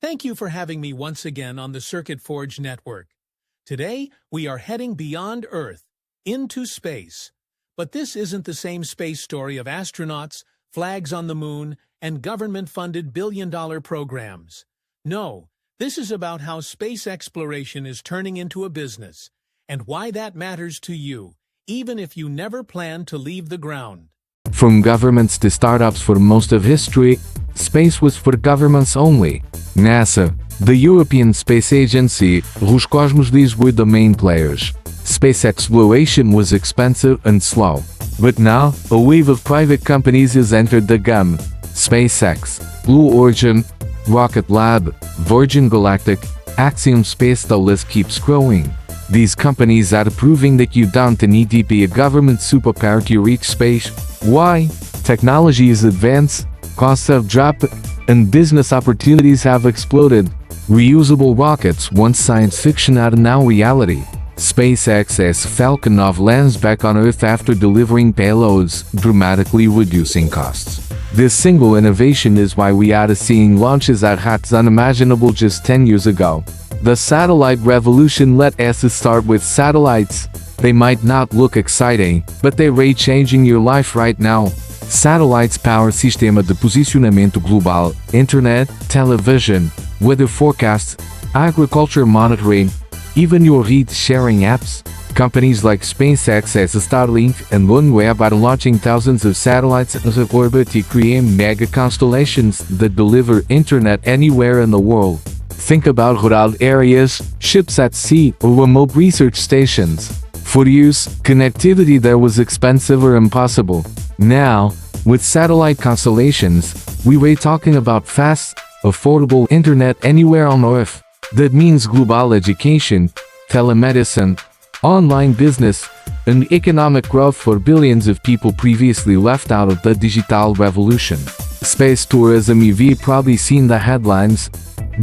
Thank you for having me once again on the Circuit Forge network. Today, we are heading beyond Earth, into space. But this isn't the same space story of astronauts, flags on the moon, and government-funded billion-dollar programs. No, this is about how space exploration is turning into a business, and why that matters to you, even if you never plan to leave the ground. From governments to startups for most of history, space was for governments only. NASA, the European Space Agency, Roscosmos, these were the main players. Space exploration was expensive and slow. But now, a wave of private companies has entered the game. SpaceX, Blue Origin, Rocket Lab, Virgin Galactic, Axiom Space, the list keeps growing. These companies are proving that you don't need to be a government superpower to reach space. Why? Technology is advanced, costs have dropped, and business opportunities have exploded. Reusable rockets, once science fiction, are now reality. SpaceX's Falcon 9 lands back on Earth after delivering payloads, dramatically reducing costs. This single innovation is why we are seeing launches at rates unimaginable just 10 years ago. The satellite revolution let us start with satellites. They might not look exciting, but they're changing your life right now. Satellites power sistema de posicionamento global, internet, television, weather forecasts, agriculture monitoring, even your read-sharing apps. Companies like SpaceX, Starlink, and OneWeb are launching thousands of satellites into orbit to create mega-constellations that deliver internet anywhere in the world. Think about rural areas, ships at sea, or remote research stations. For years, connectivity there was expensive or impossible. Now, with satellite constellations, we're talking about fast, affordable internet anywhere on Earth. That means global education, telemedicine, online business, and economic growth for billions of people previously left out of the digital revolution. Space tourism, you've probably seen the headlines.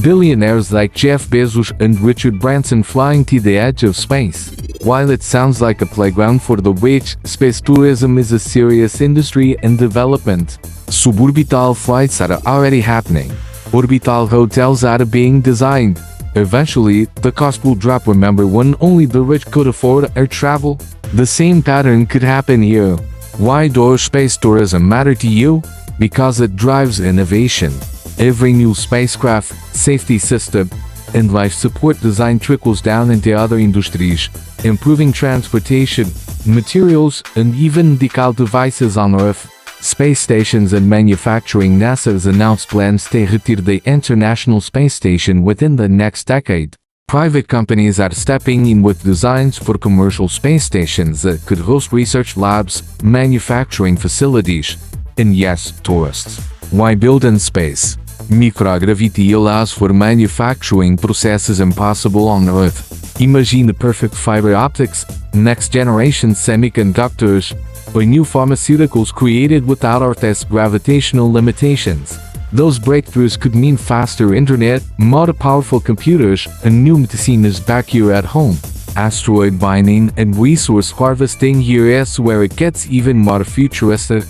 Billionaires like Jeff Bezos and Richard Branson flying to the edge of space. While it sounds like a playground for the rich, space tourism is a serious industry in development. Suborbital flights are already happening. Orbital hotels are being designed. Eventually, the cost will drop. Remember when only the rich could afford air travel? The same pattern could happen here. Why does space tourism matter to you? Because it drives innovation. Every new spacecraft, safety system, and life support design trickles down into other industries, improving transportation, materials, and even medical devices on Earth. Space stations and manufacturing. NASA has announced plans to retire the International Space Station within the next decade. Private companies are stepping in with designs for commercial space stations that could host research labs, manufacturing facilities, and yes, tourists. Why build in space? Microgravity allows for manufacturing processes impossible on Earth. Imagine the perfect fiber optics, next-generation semiconductors, or new pharmaceuticals created without Earth's gravitational limitations. Those breakthroughs could mean faster internet, more powerful computers, and new medicines back here at home. Asteroid mining and resource harvesting. Here is where it gets even more futuristic.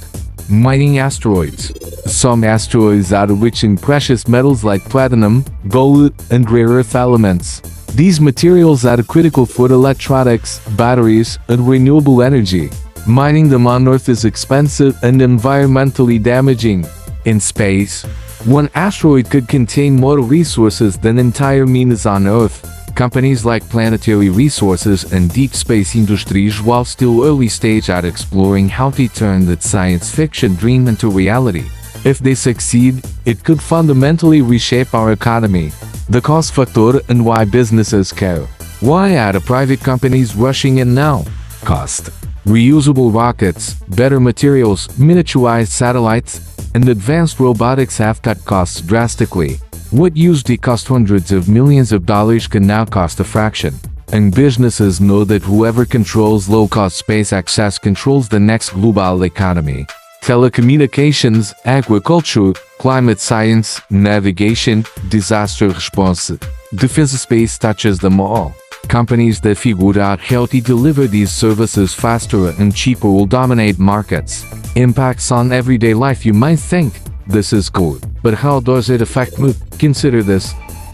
Mining asteroids. Some asteroids are rich in precious metals like platinum, gold, and rare earth elements. These materials are critical for electronics, batteries, and renewable energy. Mining them on Earth is expensive and environmentally damaging. In space, one asteroid could contain more resources than entire mines on Earth. Companies like Planetary Resources and Deep Space Industries, while still early stage, are exploring how to turn that science fiction dream into reality. If they succeed, it could fundamentally reshape our economy. The cost factor and why businesses care. Why are the private companies rushing in now? Cost. Reusable rockets, better materials, miniaturized satellites, and advanced robotics have cut costs drastically. What used to cost hundreds of millions of dollars can now cost a fraction. And businesses know that whoever controls low-cost space access controls the next global economy. Telecommunications, agriculture, climate science, navigation, disaster response. Defense space touches them all. Companies that figure out how to deliver these services faster and cheaper will dominate markets. Impacts on everyday life. You might think, This is cool. But how does it affect me? Consider this.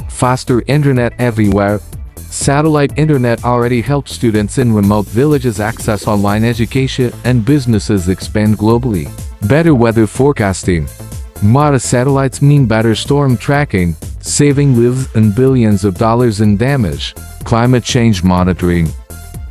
Faster internet everywhere. Satellite internet already helps students in remote villages access online education and businesses expand globally. Better weather forecasting. More satellites mean better storm tracking, saving lives and billions of dollars in damage. Climate change monitoring.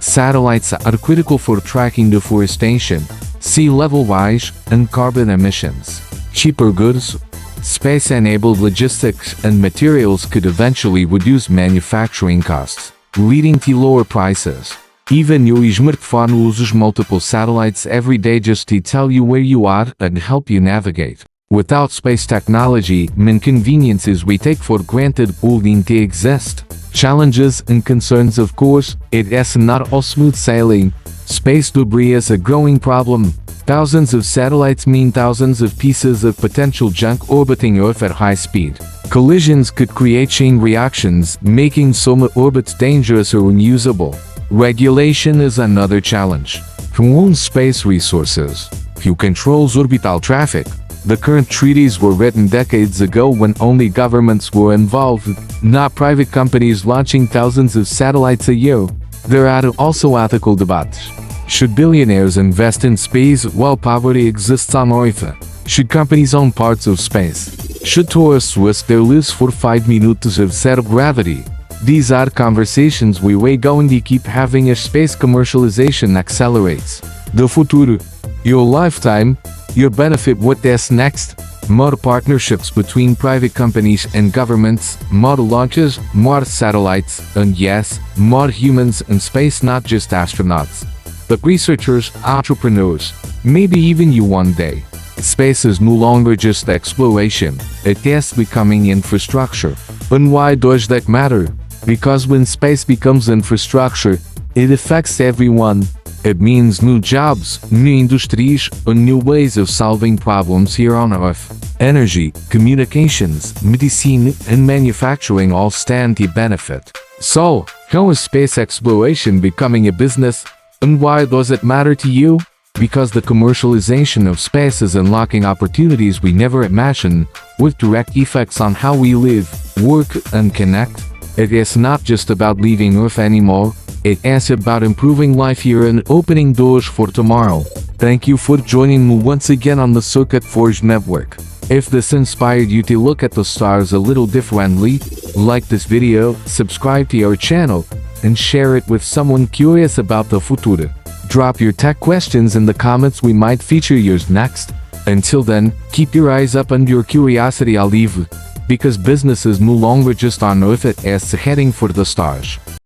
Satellites are critical for tracking deforestation, sea level rise, and carbon emissions. Cheaper goods. Space-enabled logistics and materials could eventually reduce manufacturing costs, leading to lower prices. Even your smartphone uses multiple satellites every day just to tell you where you are and help you navigate. Without space technology, inconveniences we take for granted wouldn't exist. Challenges and concerns, of course, it is not all smooth sailing. Space debris is a growing problem. Thousands of satellites mean thousands of pieces of potential junk orbiting Earth at high speed. Collisions could create chain reactions, making some orbits dangerous or unusable. Regulation is another challenge. Who owns space resources? Who controls orbital traffic? The current treaties were written decades ago when only governments were involved, not private companies launching thousands of satellites a year. There are also ethical debates. Should billionaires invest in space while poverty exists on Earth? Should companies own parts of space? Should tourists risk their lives for 5 minutes of zero gravity? These are conversations we're going to keep having as space commercialization accelerates. The future. Your lifetime. Your benefit. What is next? More partnerships between private companies and governments, more launches, more satellites, and yes, more humans in space, not just astronauts, but researchers, entrepreneurs, maybe even you one day. Space is no longer just exploration, it is becoming infrastructure. And why does that matter? Because when space becomes infrastructure, it affects everyone. It means new jobs, new industries, and new ways of solving problems here on Earth. Energy, communications, medicine, and manufacturing all stand to benefit. So, how is space exploration becoming a business? And why does it matter to you? Because the commercialization of space is unlocking opportunities we never imagined, with direct effects on how we live, work, and connect. It is not just about leaving Earth anymore. It is about improving life here and opening doors for tomorrow. Thank you for joining me once again on the Circuit Forge Network. If this inspired you to look at the stars a little differently, like this video, subscribe to our channel, and share it with someone curious about the future. Drop your tech questions in the comments, we might feature yours next. Until then, keep your eyes up and your curiosity alive, because business is no longer just on Earth, it is heading for the stars.